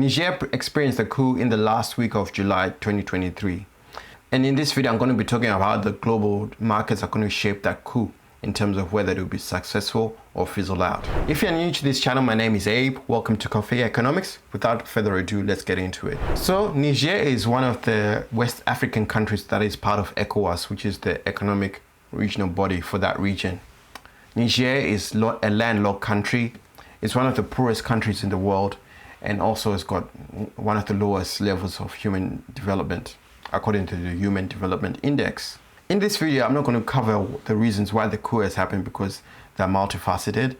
Niger experienced a coup in the last week of July 2023. And in this video, I'm going to be talking about how the global markets are going to shape that coup in terms of whether it will be successful or fizzle out. If you're new to this channel, my name is Abe. Welcome to Coffee Economics. Without further ado, let's get into it. So Niger is one of the West African countries that is part of ECOWAS, which is the economic regional body for that region. Niger is a landlocked country. It's one of the poorest countries in the world, and also it's got one of the lowest levels of human development, according to the Human Development Index. In this video, I'm not going to cover the reasons why the coup has happened because they're multifaceted.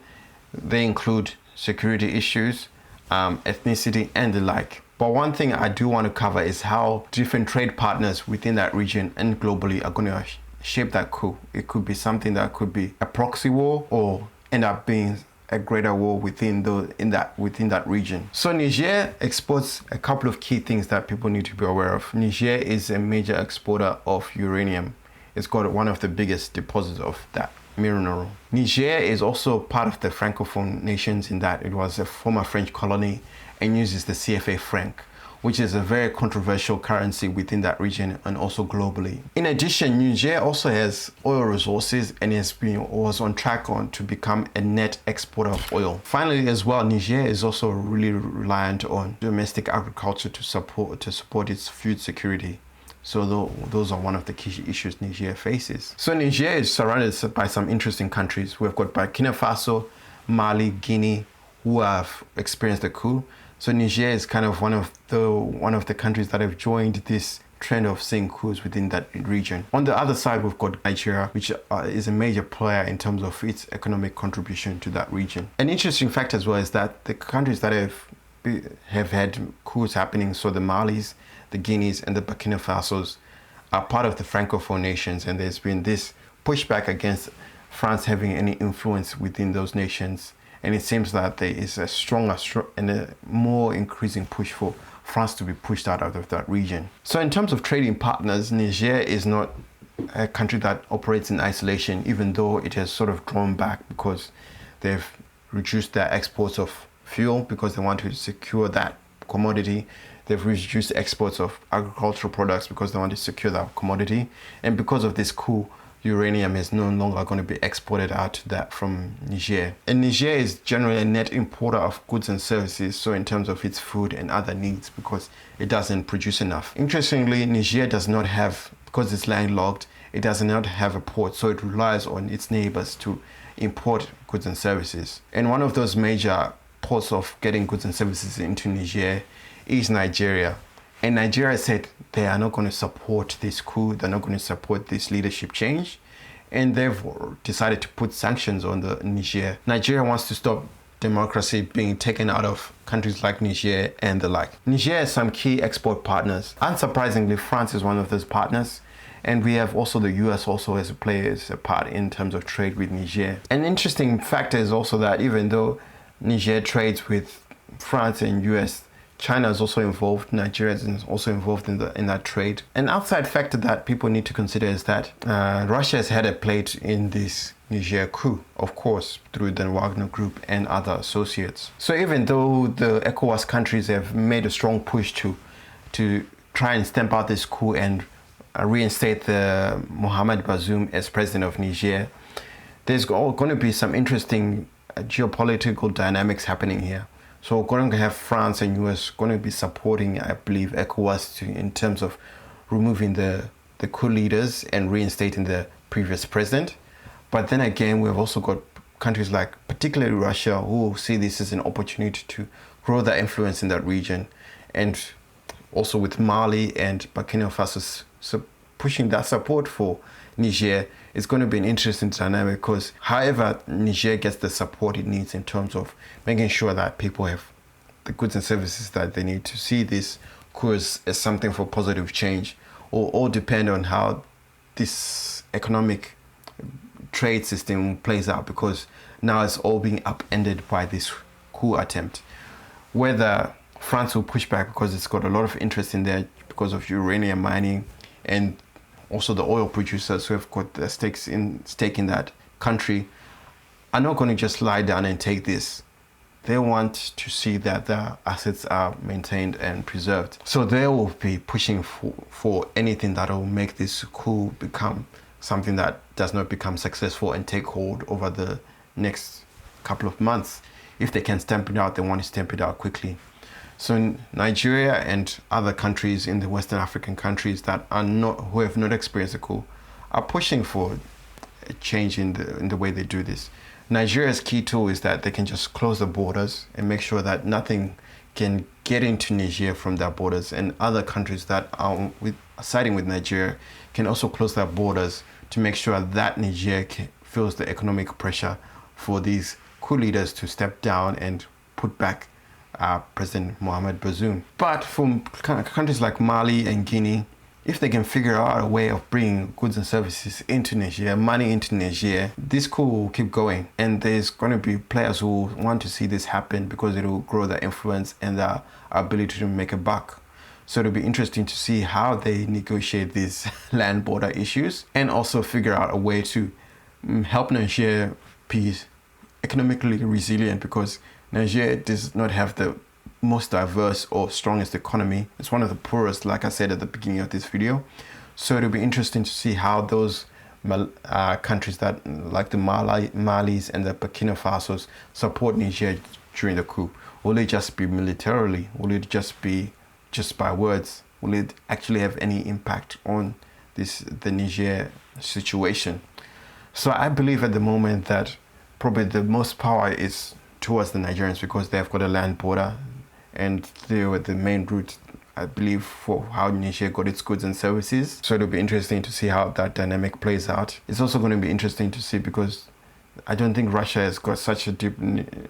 They include security issues, ethnicity, and the like. But one thing I do want to cover is how different trade partners within that region and globally are going to shape that coup. It could be something that could be a proxy war or end up being a greater war within that region. So Niger exports a couple of key things that people need to be aware of. Niger is a major exporter of uranium. It's got one of the biggest deposits of that mineral. Niger is also part of the Francophone nations in that it was a former French colony and uses the CFA franc, which is a very controversial currency within that region and also globally. In addition, Niger also has oil resources and was on track to become a net exporter of oil. Finally, as well, Niger is also really reliant on domestic agriculture to support its food security. So those are one of the key issues Niger faces. So Niger is surrounded by some interesting countries. We've got Burkina Faso, Mali, Guinea, who have experienced the coup. So Niger is kind of one of the countries that have joined this trend of seeing coups within that region. On the other side, we've got Nigeria, which is a major player in terms of its economic contribution to that region. An interesting fact as well is that the countries that have had coups happening, so the Malis, the Guineas, and the Burkina Fasos, are part of the Francophone nations, and there's been this pushback against France having any influence within those nations. And it seems that there is a stronger and a more increasing push for France to be pushed out of that region. So in terms of trading partners, Niger is not a country that operates in isolation, even though it has sort of drawn back because they've reduced their exports of fuel because they want to secure that commodity. They've reduced exports of agricultural products because they want to secure that commodity. And because of this coup, uranium is no longer going to be exported out from Niger. And Niger is generally a net importer of goods and services, so in terms of its food and other needs, because it doesn't produce enough. Interestingly, Niger does not have, because it's landlocked, it does not have a port, so it relies on its neighbors to import goods and services. And one of those major ports of getting goods and services into Niger is Nigeria. And Nigeria said they are not going to support this coup, they're not going to support this leadership change, and they've decided to put sanctions on the Niger. Nigeria wants to stop democracy being taken out of countries like Niger and the like. Niger has some key export partners. Unsurprisingly, France is one of those partners, and we have also the US also as a part in terms of trade with Niger. An interesting factor is also that even though Niger trades with France and US, China is also involved, Nigeria is also involved in that trade. An outside factor that people need to consider is that Russia has had a plate in this Niger coup, of course, through the Wagner Group and other associates. So even though the ECOWAS countries have made a strong push to try and stamp out this coup and reinstate the Mohamed Bazoum as president of Niger, there's going to be some interesting geopolitical dynamics happening here. So we're going to have France and US going to be supporting, I believe, ECOWAS in terms of removing the coup leaders and reinstating the previous president. But then again, we've also got countries like particularly Russia who see this as an opportunity to grow their influence in that region. And also with Mali and Burkina Faso pushing that support for Niger, it's going to be an interesting dynamic because however Niger gets the support it needs in terms of making sure that people have the goods and services that they need to see this course as something for positive change, will all depend on how this economic trade system plays out, because now it's all being upended by this coup attempt. Whether France will push back because it's got a lot of interest in there because of uranium mining, and also the oil producers who have got their stake in that country are not going to just lie down and take this they want to see that their assets are maintained and preserved. So they will be pushing for anything that will make this coup become something that does not become successful and take hold over the next couple of months. If they can stamp it out, they want to stamp it out quickly. So Nigeria and other countries in the Western African countries that are who have not experienced a coup are pushing for a change in the way they do this. Nigeria's key tool is that they can just close the borders and make sure that nothing can get into Niger from their borders, and other countries that are siding with Nigeria can also close their borders to make sure that Niger feels the economic pressure for these coup leaders to step down and put back President Mohamed Bazoum. But from countries like Mali and Guinea, if they can figure out a way of bringing goods and services into Niger, money into Niger, this coup will keep going. And there's going to be players who want to see this happen because it will grow their influence and their ability to make a buck. So it'll be interesting to see how they negotiate these land border issues and also figure out a way to help Niger be economically resilient, because Niger does not have the most diverse or strongest economy. It's one of the poorest, like I said at the beginning of this video. So it'll be interesting to see how those countries that like the Malis and the Burkina Fasos support Niger during the coup. Will it just be militarily? Will it just be just by words? Will it actually have any impact on the Niger situation? So I believe at the moment that probably the most power is towards the Nigerians, because they've got a land border and they were the main route, I believe, for how Niger got its goods and services. So it'll be interesting to see how that dynamic plays out. It's also going to be interesting to see, because I don't think Russia has got such a deep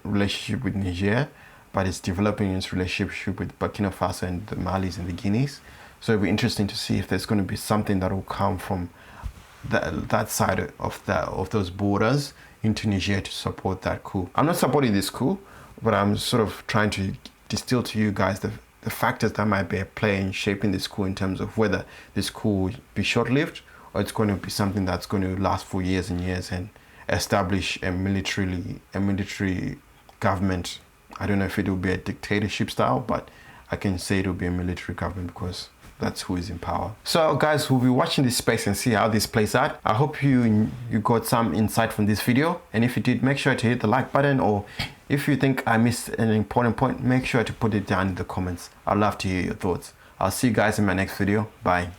relationship with Niger, but it's developing its relationship with Burkina Faso and the Malis and the Guineas. So it'll be interesting to see if there's going to be something that will come from that side of those borders into Niger to support that coup. I'm not supporting this coup, but I'm sort of trying to distill to you guys the factors that might be at play in shaping this coup, in terms of whether this coup will be short-lived or it's going to be something that's going to last for years and years and establish a military government. I don't know if it will be a dictatorship style, but I can say it will be a military government because that's who is in power. So guys, we'll be watching this space and see how this plays out. I hope you got some insight from this video, and if you did, make sure to hit the like button, or if you think I missed an important point, make sure to put it down in the comments. I'd love to hear your thoughts. I'll see you guys in my next video. Bye.